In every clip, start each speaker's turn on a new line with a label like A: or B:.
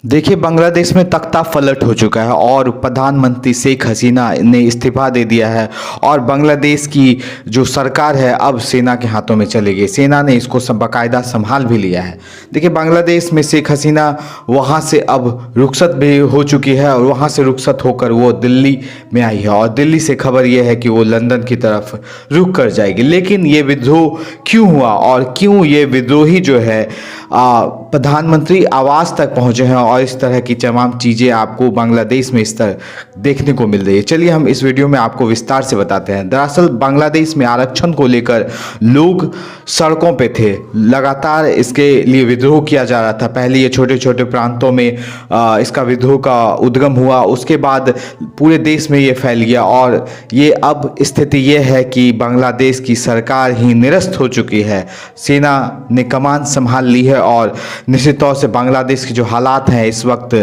A: देखिए, बांग्लादेश में तख्ता पलट हो चुका है और प्रधानमंत्री शेख हसीना ने इस्तीफा दे दिया है और बांग्लादेश की जो सरकार है अब सेना के हाथों में चली गई। सेना ने इसको सब बाकायदा संभाल भी लिया है। देखिए, बांग्लादेश में शेख हसीना वहाँ से अब रुखसत भी हो चुकी है और वहाँ से रुखसत होकर वो दिल्ली में आई है और दिल्ली से खबर ये है कि वो लंदन की तरफ रुख कर जाएगी। लेकिन ये विद्रोह क्यों हुआ और क्यों ये विद्रोही जो है प्रधानमंत्री आवास तक पहुंचे हैं और इस तरह की तमाम चीज़ें आपको बांग्लादेश में इस तरह देखने को मिल रही है। चलिए हम इस वीडियो में आपको विस्तार से बताते हैं। दरअसल बांग्लादेश में आरक्षण को लेकर लोग सड़कों पे थे, लगातार इसके लिए विद्रोह किया जा रहा था। पहले ये छोटे छोटे प्रांतों में इसका विद्रोह का उद्गम हुआ, उसके बाद पूरे देश में ये फैल गया और ये अब स्थिति ये है कि बांग्लादेश की सरकार ही निरस्त हो चुकी है। सेना ने कमान संभाल ली है और निश्चित तौर से बांग्लादेश के जो हालात हैं इस वक्त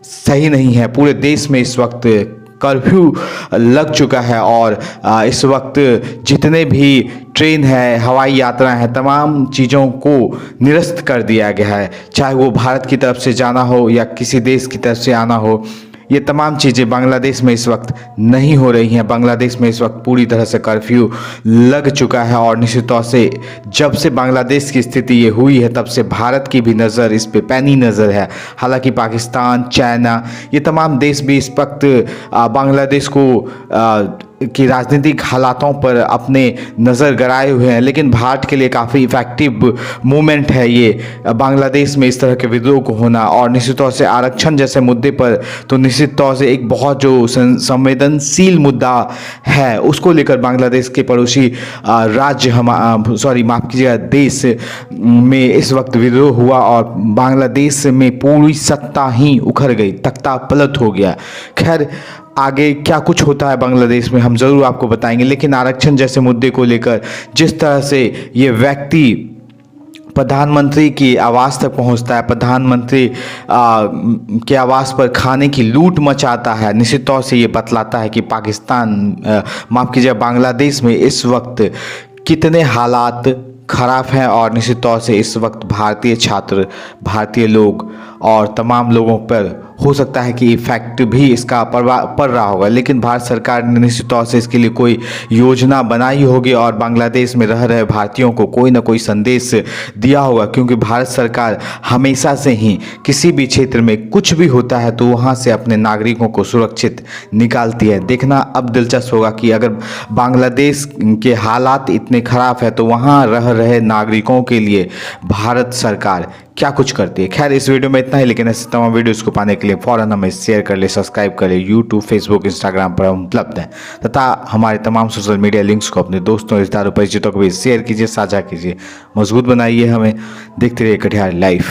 A: सही नहीं है। पूरे देश में इस वक्त कर्फ्यू लग चुका है और इस वक्त जितने भी ट्रेन है, हवाई यात्रा है, तमाम चीज़ों को निरस्त कर दिया गया है। चाहे वो भारत की तरफ से जाना हो या किसी देश की तरफ से आना हो, ये तमाम चीज़ें बांग्लादेश में इस वक्त नहीं हो रही हैं। बांग्लादेश में इस वक्त पूरी तरह से कर्फ्यू लग चुका है और निश्चित तौर से जब से बांग्लादेश की स्थिति ये हुई है तब से भारत की भी नज़र इस पे पैनी नज़र है। हालांकि पाकिस्तान, चाइना, ये तमाम देश भी इस वक्त बांग्लादेश को की राजनीतिक हालातों पर अपने नज़र गड़ाए हुए हैं। लेकिन भारत के लिए काफ़ी इफ़ेक्टिव मूवमेंट है ये बांग्लादेश में इस तरह के विद्रोह को होना और निश्चित तौर से आरक्षण जैसे मुद्दे पर तो निश्चित तौर से एक बहुत जो संवेदनशील मुद्दा है उसको लेकर बांग्लादेश के पड़ोसी राज्य माफ़ कीजिएगा देश में इस वक्त विद्रोह हुआ और बांग्लादेश में पूरी सत्ता ही उखड़ गई, तख्ता पलट हो गया। खैर, आगे क्या कुछ होता है बांग्लादेश में हम ज़रूर आपको बताएंगे। लेकिन आरक्षण जैसे मुद्दे को लेकर जिस तरह से ये व्यक्ति प्रधानमंत्री की आवास तक पहुंचता है, प्रधानमंत्री के आवास पर खाने की लूट मचाता है, निश्चित तौर से ये बतलाता है कि माफ़ कीजिए बांग्लादेश में इस वक्त कितने हालात खराब हैं और निश्चित तौर से इस वक्त भारतीय छात्र, भारतीय लोग और तमाम लोगों पर हो सकता है कि इफेक्ट भी इसका पड़ रहा होगा। लेकिन भारत सरकार ने निश्चित तौर से इसके लिए कोई योजना बनाई होगी और बांग्लादेश में रह रहे भारतीयों को कोई ना कोई संदेश दिया होगा, क्योंकि भारत सरकार हमेशा से ही किसी भी क्षेत्र में कुछ भी होता है तो वहाँ से अपने नागरिकों को सुरक्षित निकालती है। देखना अब दिलचस्प होगा कि अगर बांग्लादेश के हालात इतने ख़राब है तो वहाँ रह रहे नागरिकों के लिए भारत सरकार क्या कुछ करती है। खैर, इस वीडियो में इतना ही, लेकिन ऐसे तमाम वीडियोस को पाने के लिए फ़ौरन हमें शेयर कर ले, सब्सक्राइब कर ले। यूट्यूब, फेसबुक, इंस्टाग्राम पर हम उपलब्ध हैं तथा हमारे तमाम सोशल मीडिया लिंक्स को अपने दोस्तों, रिश्तेदारों, परिचितों को भी शेयर कीजिए, साझा कीजिए। मजबूत बनाइए हमें। देखते रहिए कटिहार लाइव।